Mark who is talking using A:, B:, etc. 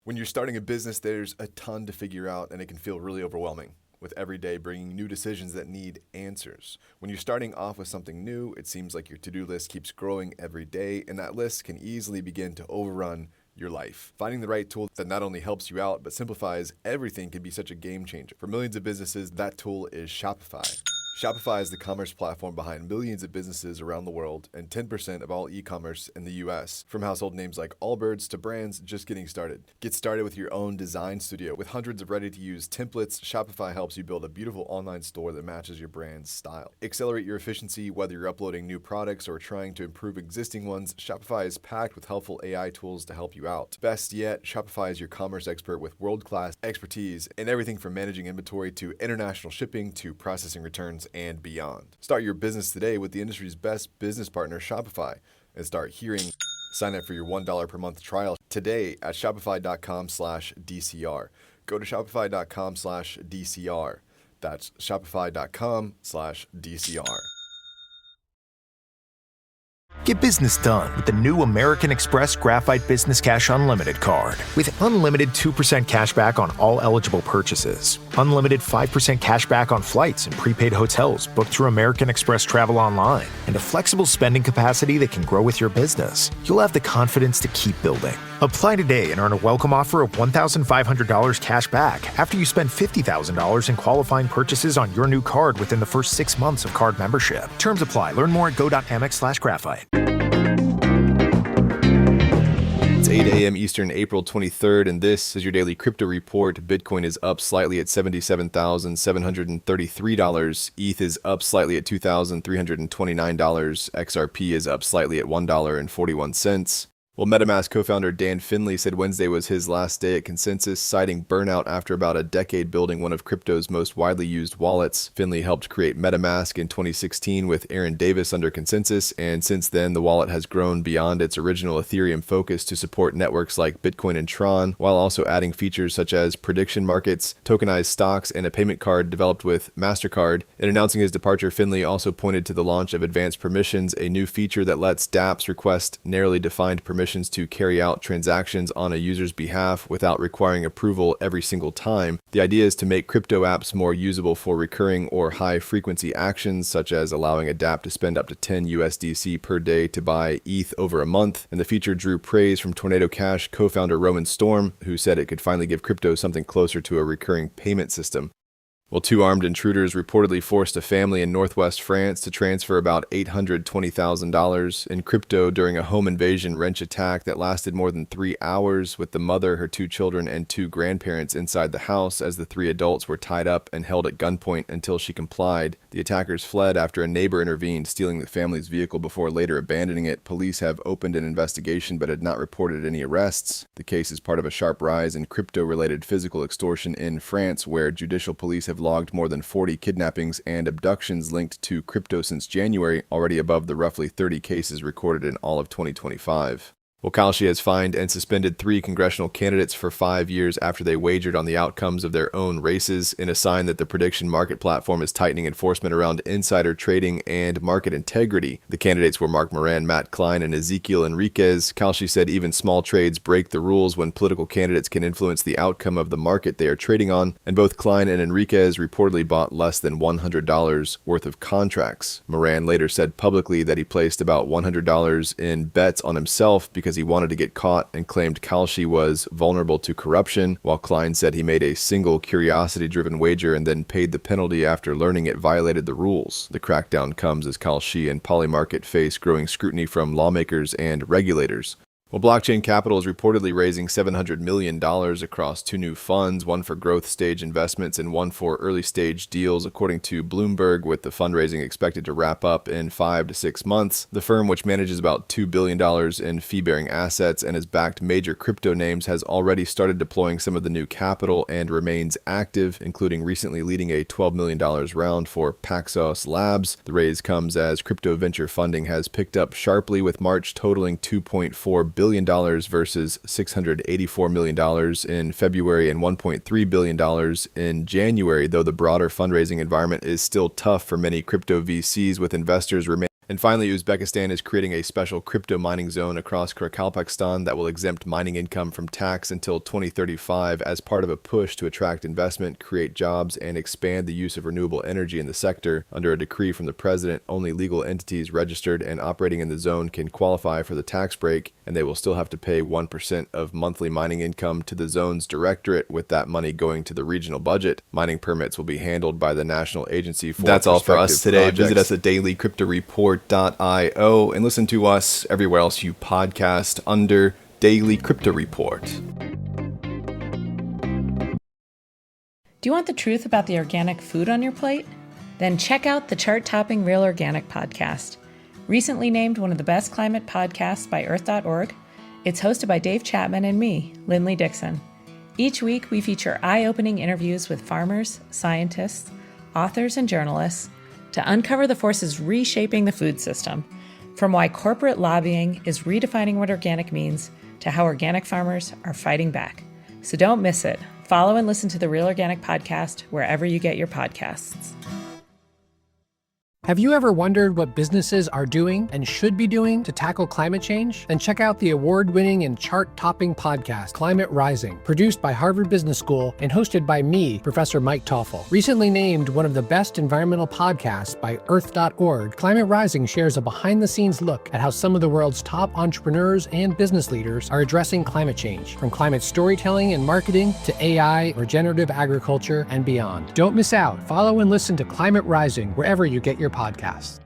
A: When you're starting a business, there's a ton to figure out, and it can feel really overwhelming, with every day bringing new decisions that need answers. When you're starting off with something new, it seems like your to-do list keeps growing every day, and that list can easily begin to overrun your life. Finding the right tool that not only helps you out, but simplifies everything can be such a game changer. For millions of businesses, that tool is Shopify. Shopify is the commerce platform behind millions of businesses around the world and 10% of all e-commerce in the US. From household names like Allbirds to brands just getting started. Get started with your own design studio. With hundreds of ready-to-use templates, Shopify helps you build a beautiful online store that matches your brand's style. Accelerate your efficiency, whether you're uploading new products or trying to improve existing ones. Shopify is packed with helpful AI tools to help you out. Best yet, Shopify is your commerce expert with world-class expertise in everything from managing inventory to international shipping to processing returns and beyond. Start your business today with the industry's best business partner, Shopify, and start hearing. Sign up for your $1 per month trial today at shopify.com/DCR. Go to shopify.com/DCR. That's shopify.com/DCR.
B: Get business done with the new American Express Graphite Business Cash Unlimited card. With unlimited 2% cash back on all eligible purchases, unlimited 5% cash back on flights and prepaid hotels booked through American Express Travel Online, and a flexible spending capacity that can grow with your business, you'll have the confidence to keep building. Apply today and earn a welcome offer of $1,500 cash back after you spend $50,000 in qualifying purchases on your new card within the first 6 months of card membership. Terms apply. Learn more at go.amex/graphite.
A: It's 8 a.m. Eastern, April 23rd, and this is your daily crypto report. Bitcoin is up slightly at $77,733. ETH is up slightly at $2,329. XRP is up slightly at $1.41. Well, MetaMask co-founder Dan Finlay said Wednesday was his last day at Consensus, citing burnout after about a decade building one of crypto's most widely used wallets. Finlay helped create MetaMask in 2016 with Aaron Davis under Consensus, and since then the wallet has grown beyond its original Ethereum focus to support networks like Bitcoin and Tron, while also adding features such as prediction markets, tokenized stocks, and a payment card developed with MasterCard. In announcing his departure, Finlay also pointed to the launch of Advanced Permissions, a new feature that lets dApps request narrowly defined permissions to carry out transactions on a user's behalf without requiring approval every single time. The idea is to make crypto apps more usable for recurring or high-frequency actions, such as allowing a dApp to spend up to 10 USDC per day to buy ETH over a month. And the feature drew praise from Tornado Cash co-founder Roman Storm, who said it could finally give crypto something closer to a recurring payment system. Well, two armed intruders reportedly forced a family in northwest France to transfer about $820,000 in crypto during a home invasion wrench attack that lasted more than 3 hours, with the mother, her 2 children, and 2 grandparents inside the house as the 3 adults were tied up and held at gunpoint until she complied. The attackers fled after a neighbor intervened, stealing the family's vehicle before later abandoning it. Police have opened an investigation but had not reported any arrests. The case is part of a sharp rise in crypto-related physical extortion in France, where judicial police have logged more than 40 kidnappings and abductions linked to crypto since January, already above the roughly 30 cases recorded in all of 2025. Well, Kalshi has fined and suspended 3 congressional candidates for 5 years after they wagered on the outcomes of their own races, in a sign that the prediction market platform is tightening enforcement around insider trading and market integrity. The candidates were Mark Moran, Matt Klein, and Ezekiel Enriquez. Kalshi said even small trades break the rules when political candidates can influence the outcome of the market they are trading on, and both Klein and Enriquez reportedly bought less than $100 worth of contracts. Moran later said publicly that he placed about $100 in bets on himself because he wanted to get caught, and claimed Kalshi was vulnerable to corruption, while Klein said he made a single curiosity-driven wager and then paid the penalty after learning it violated the rules. The crackdown comes as Kalshi and Polymarket face growing scrutiny from lawmakers and regulators. Well, Blockchain Capital is reportedly raising $700 million across 2 new funds, one for growth stage investments and one for early stage deals, according to Bloomberg, with the fundraising expected to wrap up in 5 to 6 months. The firm, which manages about $2 billion in fee-bearing assets and has backed major crypto names, has already started deploying some of the new capital and remains active, including recently leading a $12 million round for Paxos Labs. The raise comes as crypto venture funding has picked up sharply, with March totaling $2.4 billion versus $684 million in February and $1.3 billion in January, though the broader fundraising environment is still tough for many crypto VCs, with investors remaining And finally, Uzbekistan is creating a special crypto mining zone across Karakalpakstan that will exempt mining income from tax until 2035 as part of a push to attract investment, create jobs, and expand the use of renewable energy in the sector. Under a decree from the president, only legal entities registered and operating in the zone can qualify for the tax break, and they will still have to pay 1% of monthly mining income to the zone's directorate, with that money going to the regional budget. Mining permits will be handled by the National Agency for
C: That's all for us today.
A: projects.
C: Visit us at dailycryptoreport.io and listen to us everywhere else you podcast under Daily Crypto Report.
D: Do you want the truth about the organic food on your plate? Then check out the chart-topping Real Organic podcast. Recently named one of the best climate podcasts by Earth.org, it's hosted by Dave Chapman and me, Lindley Dixon. Each week, we feature eye-opening interviews with farmers, scientists, authors, and journalists to uncover the forces reshaping the food system, from why corporate lobbying is redefining what organic means to how organic farmers are fighting back. So don't miss it. Follow and listen to the Real Organic podcast wherever you get your podcasts.
E: Have you ever wondered what businesses are doing and should be doing to tackle climate change? Then check out the award-winning and chart-topping podcast, Climate Rising, produced by Harvard Business School and hosted by me, Professor Mike Toffel. Recently named one of the best environmental podcasts by Earth.org, Climate Rising shares a behind-the-scenes look at how some of the world's top entrepreneurs and business leaders are addressing climate change, from climate storytelling and marketing to AI, regenerative agriculture, and beyond. Don't miss out. Follow and listen to Climate Rising wherever you get your podcasts.